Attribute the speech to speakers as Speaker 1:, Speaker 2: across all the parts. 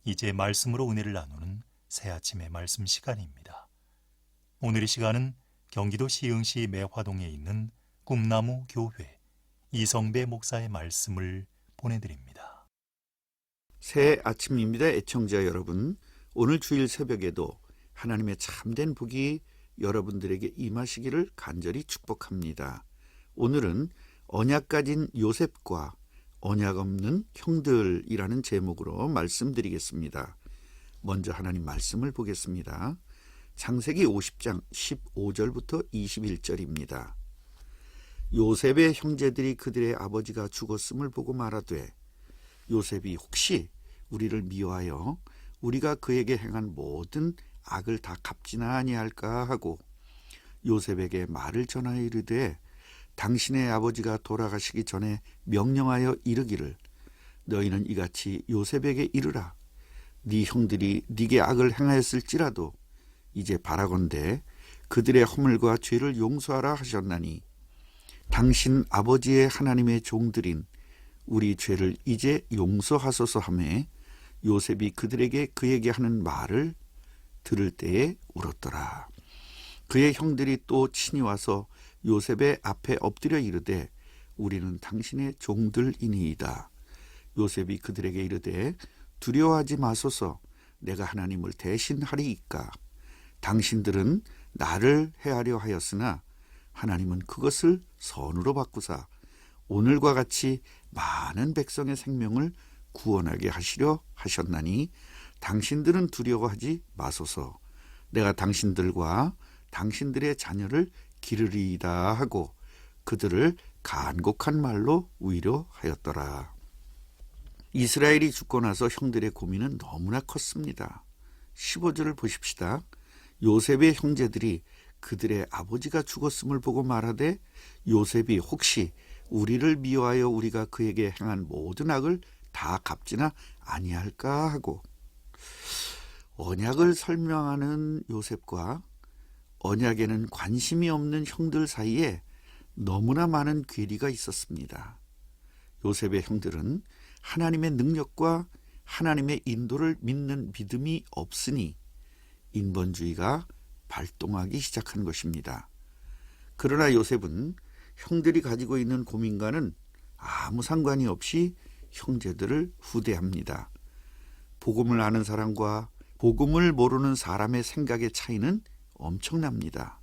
Speaker 1: 이제 말씀으로 은혜를 나누는 새아침의 말씀 시간입니다. 오늘 이 시간은 경기도 시흥시 매화동에 있는 꿈나무 교회 이성배 목사의 말씀을 보내드립니다.
Speaker 2: 새 아침입니다. 애청자 여러분, 오늘 주일 새벽에도 하나님의 참된 복이 여러분들에게 임하시기를 간절히 축복합니다. 오늘은 언약 가진 요셉과 언약 없는 형들이라는 제목으로 말씀드리겠습니다. 먼저 하나님 말씀을 보겠습니다. 창세기 50장 15절부터 21절입니다. 요셉의 형제들이 그들의 아버지가 죽었음을 보고 말하되 요셉이 혹시 우리를 미워하여 우리가 그에게 행한 모든 악을 다 갚지나 아니할까 하고 요셉에게 말을 전하여 이르되 당신의 아버지가 돌아가시기 전에 명령하여 이르기를 너희는 이같이 요셉에게 이르라. 네 형들이 네게 악을 행하였을지라도 이제 바라건대 그들의 허물과 죄를 용서하라 하셨나니 당신 아버지의 하나님의 종들인 우리 죄를 이제 용서하소서 하매 요셉이 그들에게 그에게 하는 말을 들을 때에 울었더라. 그의 형들이 또 친히 와서 요셉의 앞에 엎드려 이르되 우리는 당신의 종들이니이다. 요셉이 그들에게 이르되 두려워하지 마소서. 내가 하나님을 대신하리이까. 당신들은 나를 해하려 하였으나 하나님은 그것을 선으로 바꾸사 오늘과 같이 많은 백성의 생명을 구원하게 하시려 하셨나니 당신들은 두려워하지 마소서. 내가 당신들과 당신들의 자녀를 기르리이다 하고 그들을 간곡한 말로 위로하였더라. 이스라엘이 죽고 나서 형들의 고민은 너무나 컸습니다. 15절을 보십시다. 요셉의 형제들이 그들의 아버지가 죽었음을 보고 말하되 요셉이 혹시 우리를 미워하여 우리가 그에게 행한 모든 악을 다 갚지나 아니할까 하고 언약을 설명하는 요셉과 언약에는 관심이 없는 형들 사이에 너무나 많은 괴리가 있었습니다. 요셉의 형들은 하나님의 능력과 하나님의 인도를 믿는 믿음이 없으니 인본주의가 발동하기 시작한 것입니다. 그러나 요셉은 형들이 가지고 있는 고민과는 아무 상관이 없이 형제들을 후대합니다. 복음을 아는 사람과 복음을 모르는 사람의 생각의 차이는 엄청납니다.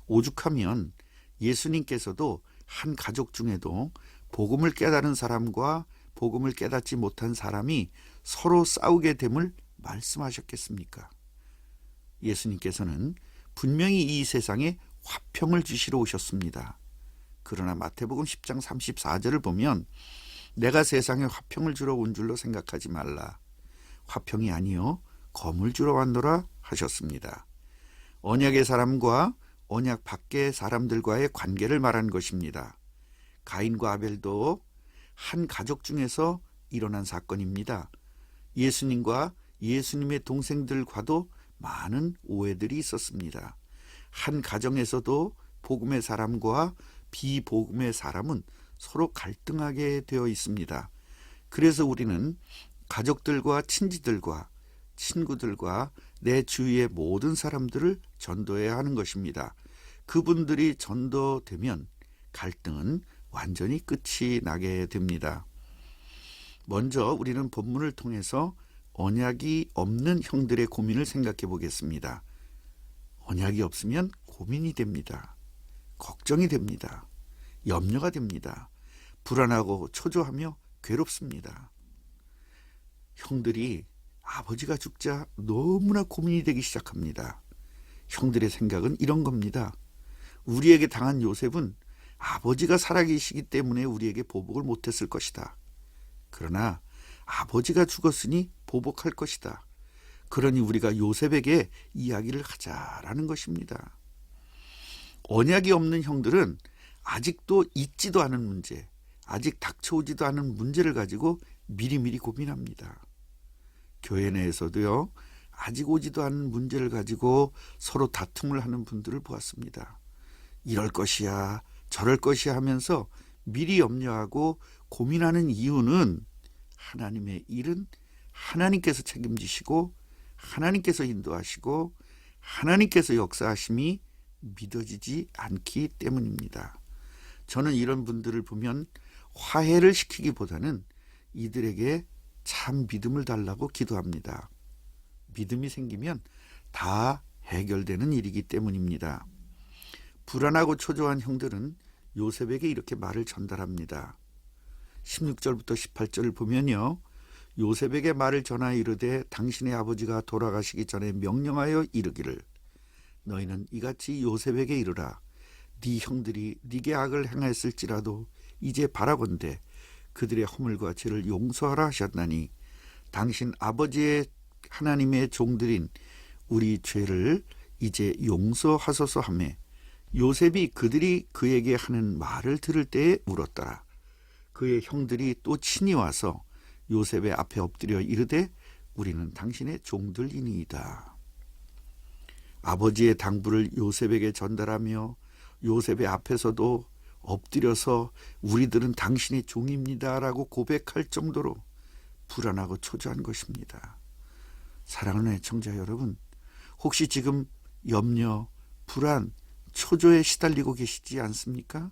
Speaker 2: 오죽하면 예수님께서도 한 가족 중에도 복음을 깨달은 사람과 복음을 깨닫지 못한 사람이 서로 싸우게 됨을 말씀하셨겠습니까? 예수님께서는 분명히 이 세상에 화평을 주시러 오셨습니다. 그러나 마태복음 10장 34절을 보면 내가 세상에 화평을 주러 온 줄로 생각하지 말라. 화평이 아니요 검을 주러 왔노라 하셨습니다. 언약의 사람과 언약 밖의 사람들과의 관계를 말한 것입니다. 가인과 아벨도 한 가족 중에서 일어난 사건입니다. 예수님과 예수님의 동생들과도 많은 오해들이 있었습니다. 한 가정에서도 복음의 사람과 비복음의 사람은 서로 갈등하게 되어 있습니다. 그래서 우리는 가족들과 친지들과 친구들과 내 주위의 모든 사람들을 전도해야 하는 것입니다. 그분들이 전도되면 갈등은 완전히 끝이 나게 됩니다. 먼저 우리는 본문을 통해서 언약이 없는 형들의 고민을 생각해 보겠습니다. 언약이 없으면 고민이 됩니다. 걱정이 됩니다. 염려가 됩니다. 불안하고 초조하며 괴롭습니다. 형들이 아버지가 죽자 너무나 고민이 되기 시작합니다. 형들의 생각은 이런 겁니다. 우리에게 당한 요셉은 아버지가 살아계시기 때문에 우리에게 보복을 못했을 것이다. 그러나 아버지가 죽었으니 보복할 것이다. 그러니 우리가 요셉에게 이야기를 하자라는 것입니다. 언약이 없는 형들은 아직도 있지도 않은 문제, 아직 닥쳐오지도 않은 문제를 가지고 미리미리 고민합니다. 교회 내에서도요, 아직 오지도 않은 문제를 가지고 서로 다툼을 하는 분들을 보았습니다. 이럴 것이야, 저럴 것이야 하면서 미리 염려하고 고민하는 이유는 하나님의 일은 하나님께서 책임지시고 하나님께서 인도하시고 하나님께서 역사하심이 믿어지지 않기 때문입니다. 저는 이런 분들을 보면 화해를 시키기보다는 이들에게 참 믿음을 달라고 기도합니다. 믿음이 생기면 다 해결되는 일이기 때문입니다. 불안하고 초조한 형들은 요셉에게 이렇게 말을 전달합니다. 16절부터 18절을 보면요. 요셉에게 말을 전하여 이르되 당신의 아버지가 돌아가시기 전에 명령하여 이르기를 너희는 이같이 요셉에게 이르라. 네 형들이 네게 악을 행하였을지라도 이제 바라건대 그들의 허물과 죄를 용서하라 하셨나니 당신 아버지의 하나님의 종들인 우리 죄를 이제 용서하소서 하며 요셉이 그들이 그에게 하는 말을 들을 때에 울었더라. 그의 형들이 또 친히 와서 요셉의 앞에 엎드려 이르되 우리는 당신의 종들이니이다. 아버지의 당부를 요셉에게 전달하며 요셉의 앞에서도 엎드려서 우리들은 당신의 종입니다라고 고백할 정도로 불안하고 초조한 것입니다. 사랑하는 애청자 여러분, 혹시 지금 염려, 불안, 초조에 시달리고 계시지 않습니까?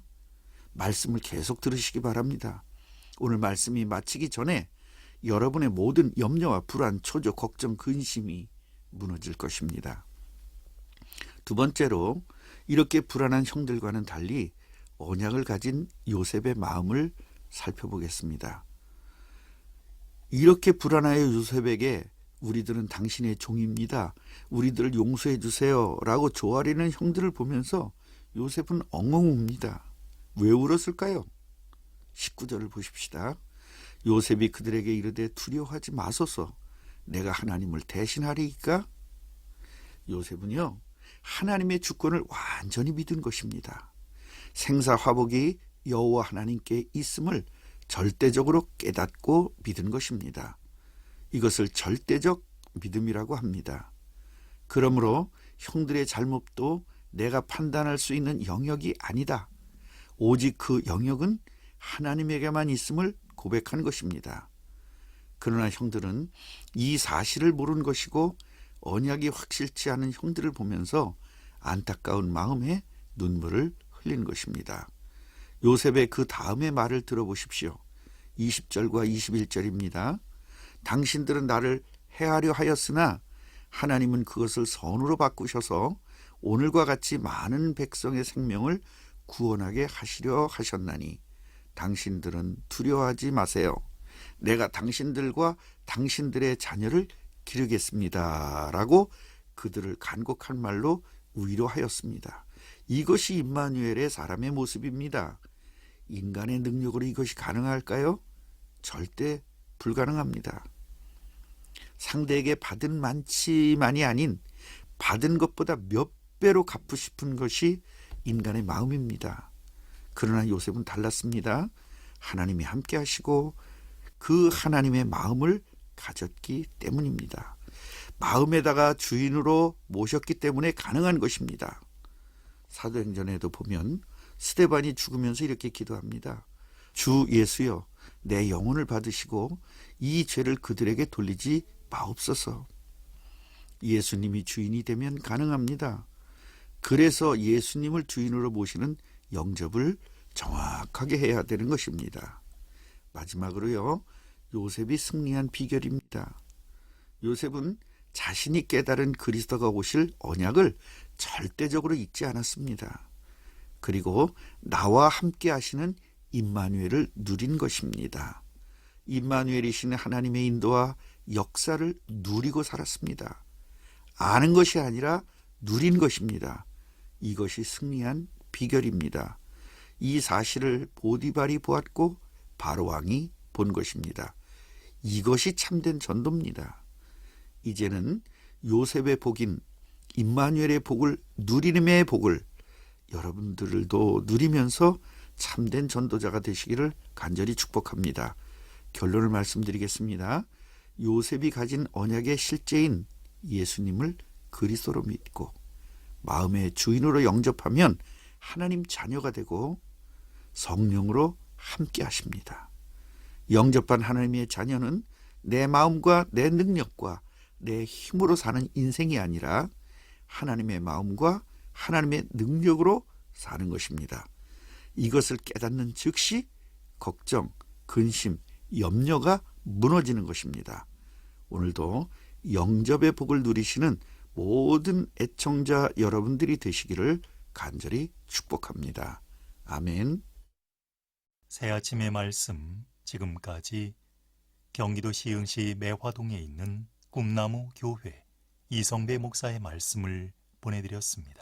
Speaker 2: 말씀을 계속 들으시기 바랍니다. 오늘 말씀이 마치기 전에 여러분의 모든 염려와 불안, 초조, 걱정, 근심이 무너질 것입니다. 두 번째로 이렇게 불안한 형들과는 달리 언약을 가진 요셉의 마음을 살펴보겠습니다. 이렇게 불안하여 요셉에게 우리들은 당신의 종입니다. 우리들을 용서해 주세요 라고 조아리는 형들을 보면서 요셉은 엉엉 웁니다. 왜 울었을까요? 19절을 보십시다. 요셉이 그들에게 이르되 두려워하지 마소서 내가 하나님을 대신하리이까? 요셉은요 하나님의 주권을 완전히 믿은 것입니다. 생사화복이 여호와 하나님께 있음을 절대적으로 깨닫고 믿은 것입니다. 이것을 절대적 믿음이라고 합니다. 그러므로 형들의 잘못도 내가 판단할 수 있는 영역이 아니다. 오직 그 영역은 하나님에게만 있음을 고백한 것입니다. 그러나 형들은 이 사실을 모르는 것이고 언약이 확실치 않은 형들을 보면서 안타까운 마음에 눈물을 흘린 것입니다. 요셉의 그 다음의 말을 들어보십시오. 20절과 21절입니다. 당신들은 나를 해하려 하였으나 하나님은 그것을 선으로 바꾸셔서 오늘과 같이 많은 백성의 생명을 구원하게 하시려 하셨나니 당신들은 두려워하지 마세요. 내가 당신들과 당신들의 자녀를 기르겠습니다. 라고 그들을 간곡한 말로 위로하였습니다. 이것이 임마누엘의 사람의 모습입니다. 인간의 능력으로 이것이 가능할까요? 절대 불가능합니다. 상대에게 받은 만치만이 아닌 받은 것보다 몇 배로 갚고 싶은 것이 인간의 마음입니다. 그러나 요셉은 달랐습니다. 하나님이 함께 하시고 그 하나님의 마음을 가졌기 때문입니다. 마음에다가 주인으로 모셨기 때문에 가능한 것입니다. 사도행전에도 보면 스데반이 죽으면서 이렇게 기도합니다. 주 예수여 내 영혼을 받으시고 이 죄를 그들에게 돌리지 마옵소서. 예수님이 주인이 되면 가능합니다. 그래서 예수님을 주인으로 모시는 영접을 정확하게 해야 되는 것입니다. 마지막으로요. 요셉이 승리한 비결입니다. 요셉은 자신이 깨달은 그리스도가 오실 언약을 절대적으로 잊지 않았습니다. 그리고 나와 함께 하시는 임마누엘을 누린 것입니다. 임마누엘이신 하나님의 인도와 역사를 누리고 살았습니다. 아는 것이 아니라 누린 것입니다. 이것이 승리한 비결입니다. 이 사실을 보디발이 보았고 바로왕이 본 것입니다. 이것이 참된 전도입니다. 이제는 요셉의 복인 임마누엘의 복을 누리림의 복을 여러분들도 누리면서 참된 전도자가 되시기를 간절히 축복합니다. 결론을 말씀드리겠습니다. 요셉이 가진 언약의 실제인 예수님을 그리스도로 믿고 마음의 주인으로 영접하면 하나님 자녀가 되고 성령으로 함께 하십니다. 영접한 하나님의 자녀는 내 마음과 내 능력과 내 힘으로 사는 인생이 아니라 하나님의 마음과 하나님의 능력으로 사는 것입니다. 이것을 깨닫는 즉시 걱정, 근심, 염려가 무너지는 것입니다. 오늘도 영접의 복을 누리시는 모든 애청자 여러분들이 되시기를 간절히 축복합니다. 아멘.
Speaker 1: 새 아침의 말씀, 지금까지 경기도 시흥시 매화동에 있는 꿈나무 교회 이성배 목사의 말씀을 보내드렸습니다.